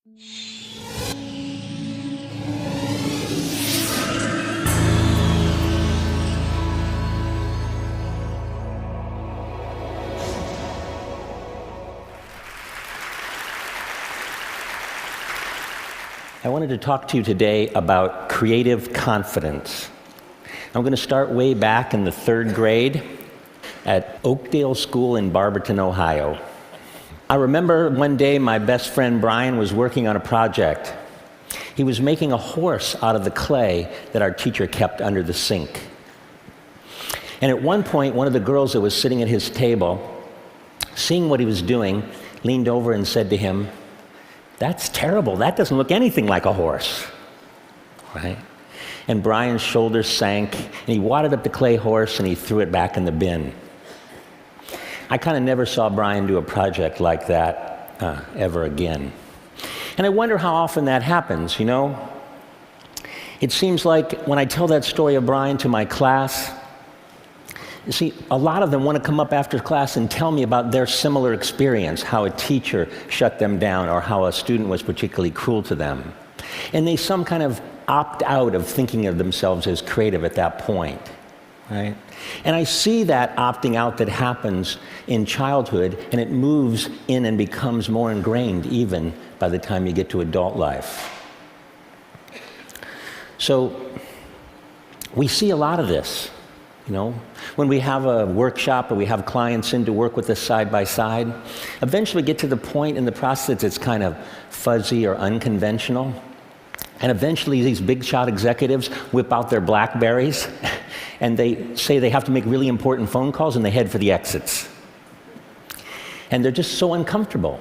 I wanted to talk to you today about creative confidence. I'm going to start way back in the 3rd grade at Oakdale School in Barberton, Ohio. I remember one day my best friend Brian was working on a project. He was making a horse out of the clay that our teacher kept under the sink. And at one point, one of the girls that was sitting at his table, seeing what he was doing, leaned over and said to him, "That's terrible. That doesn't look anything like a horse." Right? And Brian's shoulders sank, and he wadded up the clay horse, and he threw it back in the bin. I kind of never saw Brian do a project like that ever again. And I wonder how often that happens, you know? It seems like when I tell that story of Brian to my class, you see, a lot of them want to come up after class and tell me about their similar experience, how a teacher shut them down or how a student was particularly cruel to them. And they some kind of opt out of thinking of themselves as creative at that point, right? And I see that opting out that happens in childhood, and it moves in and becomes more ingrained even by the time you get to adult life. So we see a lot of this. You know, when we have a workshop or we have clients in to work with us side by side, eventually get to the point in the process that's kind of fuzzy or unconventional. And eventually these big shot executives whip out their BlackBerries and they say they have to make really important phone calls and they head for the exits. And they're just so uncomfortable.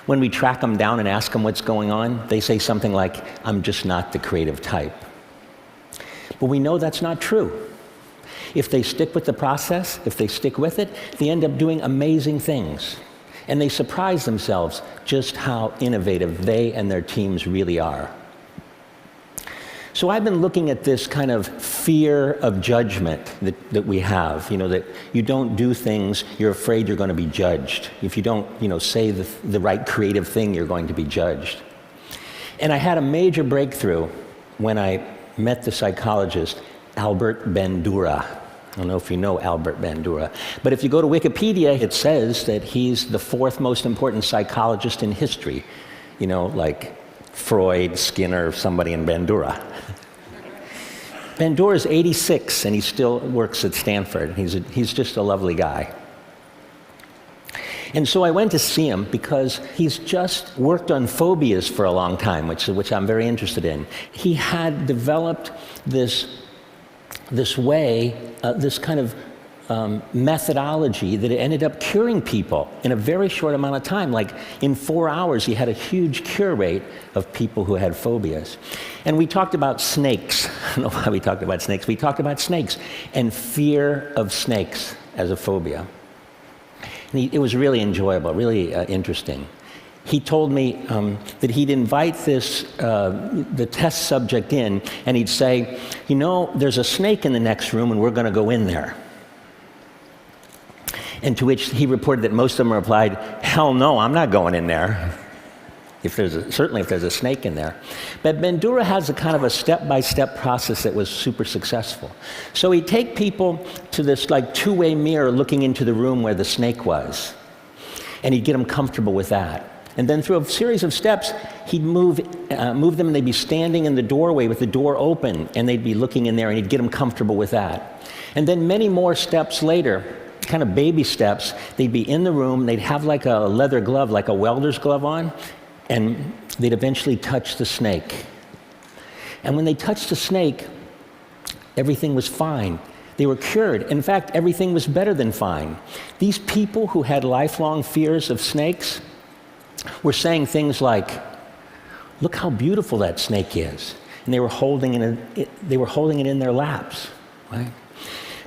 When we track them down and ask them what's going on, they say something like, "I'm just not the creative type." But we know that's not true. If they stick with the process, if they stick with it, they end up doing amazing things. And they surprise themselves just how innovative they and their teams really are. So I've been looking at this kind of fear of judgment that we have, you know, that you don't do things, you're afraid you're going to be judged. If you don't, you know, say the right creative thing, you're going to be judged. And I had a major breakthrough when I met the psychologist, Albert Bandura. I don't know if you know Albert Bandura, but if you go to Wikipedia, it says that he's the 4th most important psychologist in history. You know, like Freud, Skinner, somebody in Bandura. Bandura is 86, and he still works at Stanford. He's just a lovely guy. And so I went to see him because he's just worked on phobias for a long time, which I'm very interested in. He had developed this way, this kind of methodology that ended up curing people in a very short amount of time. Like in 4 hours, he had a huge cure rate of people who had phobias. And we talked about snakes. I don't know why we talked about snakes. We talked about snakes and fear of snakes as a phobia. And it was really enjoyable, really interesting. He told me that he'd invite the test subject in, and he'd say, "You know, there's a snake in the next room, and we're going to go in there." And to which he reported that most of them replied, "Hell no, I'm not going in there." Certainly if there's a snake in there. But Bandura has a kind of a step-by-step process that was super successful. So he'd take people to this like two-way mirror looking into the room where the snake was, and he'd get them comfortable with that. And then through a series of steps, he'd move them, and they'd be standing in the doorway with the door open, and they'd be looking in there, and he'd get them comfortable with that. And then many more steps later, kind of baby steps, they'd be in the room, they'd have like a leather glove, like a welder's glove on, and they'd eventually touch the snake. And when they touched the snake, everything was fine. They were cured. In fact, everything was better than fine. These people who had lifelong fears of snakes were saying things like, "Look how beautiful that snake is." And they were holding it in their laps, right?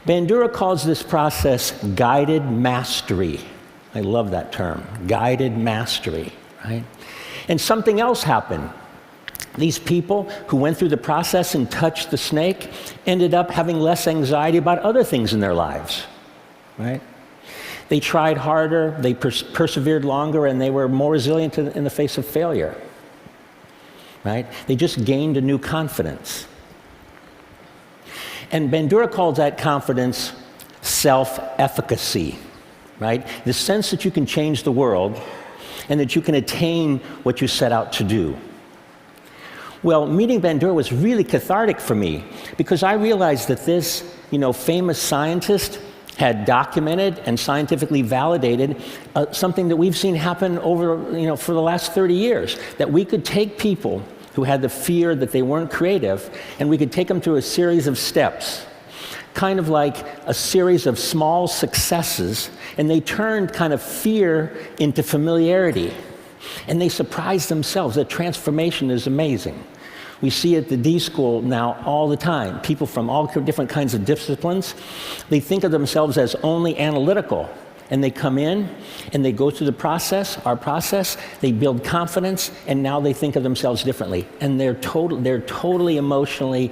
Bandura calls this process guided mastery. I love that term, guided mastery, right? And something else happened. These people who went through the process and touched the snake ended up having less anxiety about other things in their lives, right? They tried harder, they persevered longer, and they were more resilient in the face of failure. right? They just gained a new confidence. And Bandura calls that confidence self-efficacy, right? The sense that you can change the world and that you can attain what you set out to do. Well, meeting Bandura was really cathartic for me because I realized that this, famous scientist had documented and scientifically validated something that we've seen happen over, for the last 30 years, that we could take people who had the fear that they weren't creative, and we could take them through a series of steps, kind of like a series of small successes, and they turned kind of fear into familiarity. And they surprised themselves. The transformation is amazing. We see at the D School now all the time, people from all different kinds of disciplines, they think of themselves as only analytical. And they come in and they go through the process, our process, they build confidence, and now they think of themselves differently. And they're totally emotionally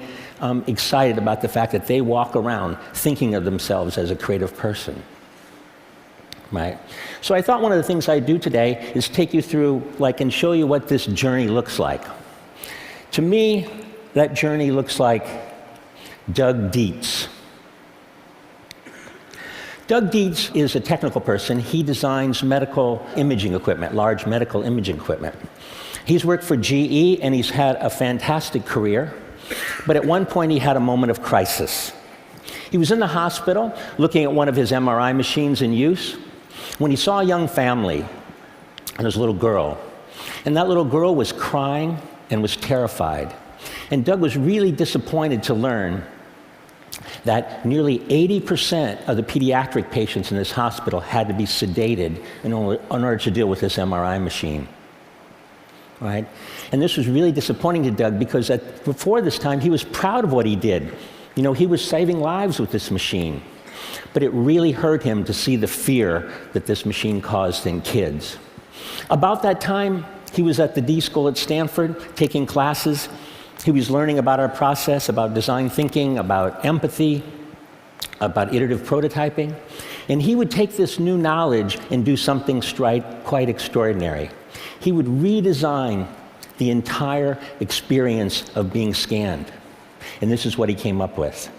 excited about the fact that they walk around thinking of themselves as a creative person. Right? So I thought one of the things I'd do today is take you through, and show you what this journey looks like. To me, that journey looks like Doug Dietz. Doug Dietz is a technical person. He designs medical imaging equipment, large medical imaging equipment. He's worked for GE, and he's had a fantastic career. But at one point, he had a moment of crisis. He was in the hospital looking at one of his MRI machines in use when he saw a young family and his little girl. And that little girl was crying and was terrified. And Doug was really disappointed to learn that nearly 80% of the pediatric patients in this hospital had to be sedated in order to deal with this MRI machine. Right? And this was really disappointing to Doug because before this time, he was proud of what he did. He was saving lives with this machine. But it really hurt him to see the fear that this machine caused in kids. About that time, he was at the D School at Stanford taking classes. He was learning about our process, about design thinking, about empathy, about iterative prototyping. And he would take this new knowledge and do something quite extraordinary. He would redesign the entire experience of being scanned. And this is what he came up with.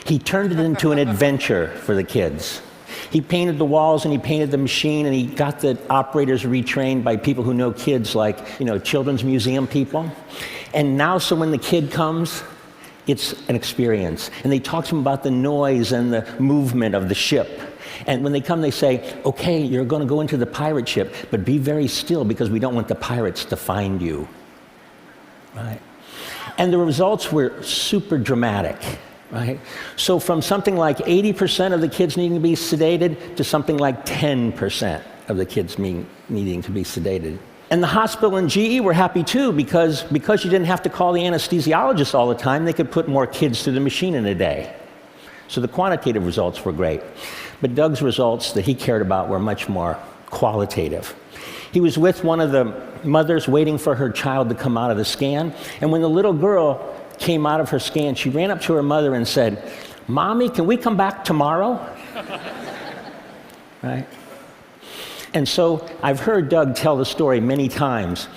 He turned it into an adventure for the kids. He painted the walls and he painted the machine, and he got the operators retrained by people who know kids, like, children's museum people. And now, so when the kid comes, it's an experience. And they talk to him about the noise and the movement of the ship. And when they come, they say, okay, you're going to go into the pirate ship, but be very still because we don't want the pirates to find you. Right? And the results were super dramatic. Right? So from something like 80% of the kids needing to be sedated to something like 10% of the kids needing to be sedated. And the hospital and GE were happy too because you didn't have to call the anesthesiologist all the time, they could put more kids through the machine in a day. So the quantitative results were great. But Doug's results that he cared about were much more qualitative. He was with one of the mothers waiting for her child to come out of the scan, and when the little girl came out of her scan, she ran up to her mother and said, "Mommy, can we come back tomorrow?" Right? And so I've heard Doug tell the story many times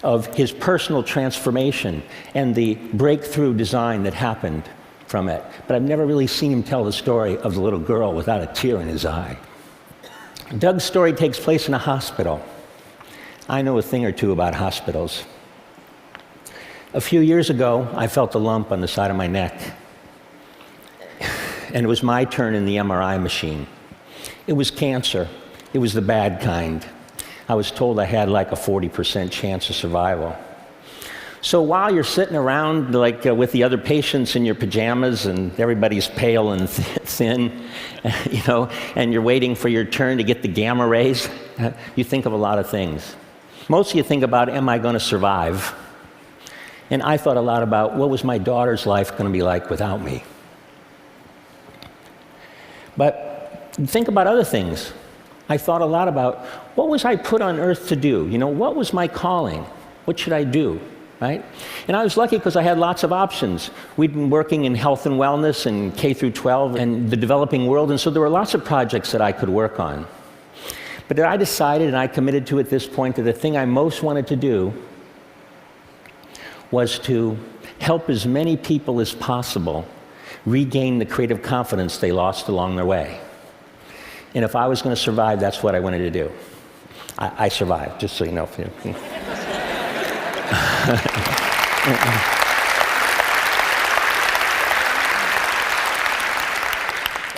of his personal transformation and the breakthrough design that happened from it. But I've never really seen him tell the story of the little girl without a tear in his eye. Doug's story takes place in a hospital. I know a thing or two about hospitals. A few years ago, I felt a lump on the side of my neck. And it was my turn in the MRI machine. It was cancer. It was the bad kind. I was told I had like a 40% chance of survival. So while you're sitting around with the other patients in your pajamas and everybody's pale and thin, and you're waiting for your turn to get the gamma rays, you think of a lot of things. Mostly you think about, am I going to survive? And I thought a lot about, what was my daughter's life going to be like without me? But think about other things. I thought a lot about, what was I put on earth to do? What was my calling? What should I do? Right? And I was lucky because I had lots of options. We'd been working in health and wellness and K through 12 and the developing world, and so there were lots of projects that I could work on. But I decided, and I committed to at this point, that the thing I most wanted to do was to help as many people as possible regain the creative confidence they lost along their way. And if I was going to survive, that's what I wanted to do. I survived, just so you know.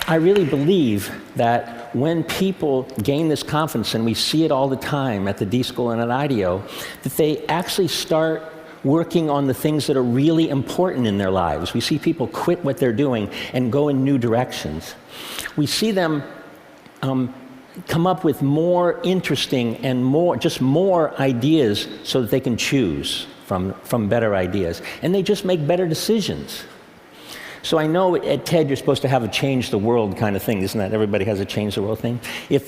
I really believe that when people gain this confidence, and we see it all the time at the D School and at IDEO, that they actually start working on the things that are really important in their lives. We see people quit what they're doing and go in new directions. We see them come up with more interesting and more ideas so that they can choose from better ideas. And they just make better decisions. So I know at TED you're supposed to have a change the world kind of thing, isn't that? Everybody has a change the world thing. If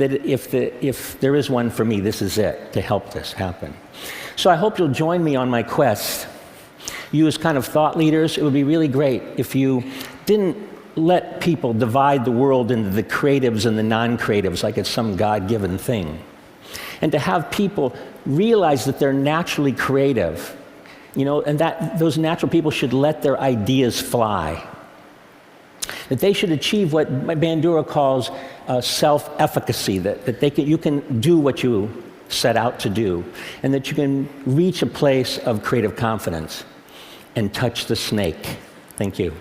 there is one for me, this is it, to help this happen. So I hope you'll join me on my quest. You as kind of thought leaders, it would be really great if you didn't let people divide the world into the creatives and the non-creatives like it's some God-given thing. And to have people realize that they're naturally creative, and that those natural people should let their ideas fly. That they should achieve what Bandura calls self-efficacy, that you can do what you set out to do, and that you can reach a place of creative confidence and touch the snake. Thank you.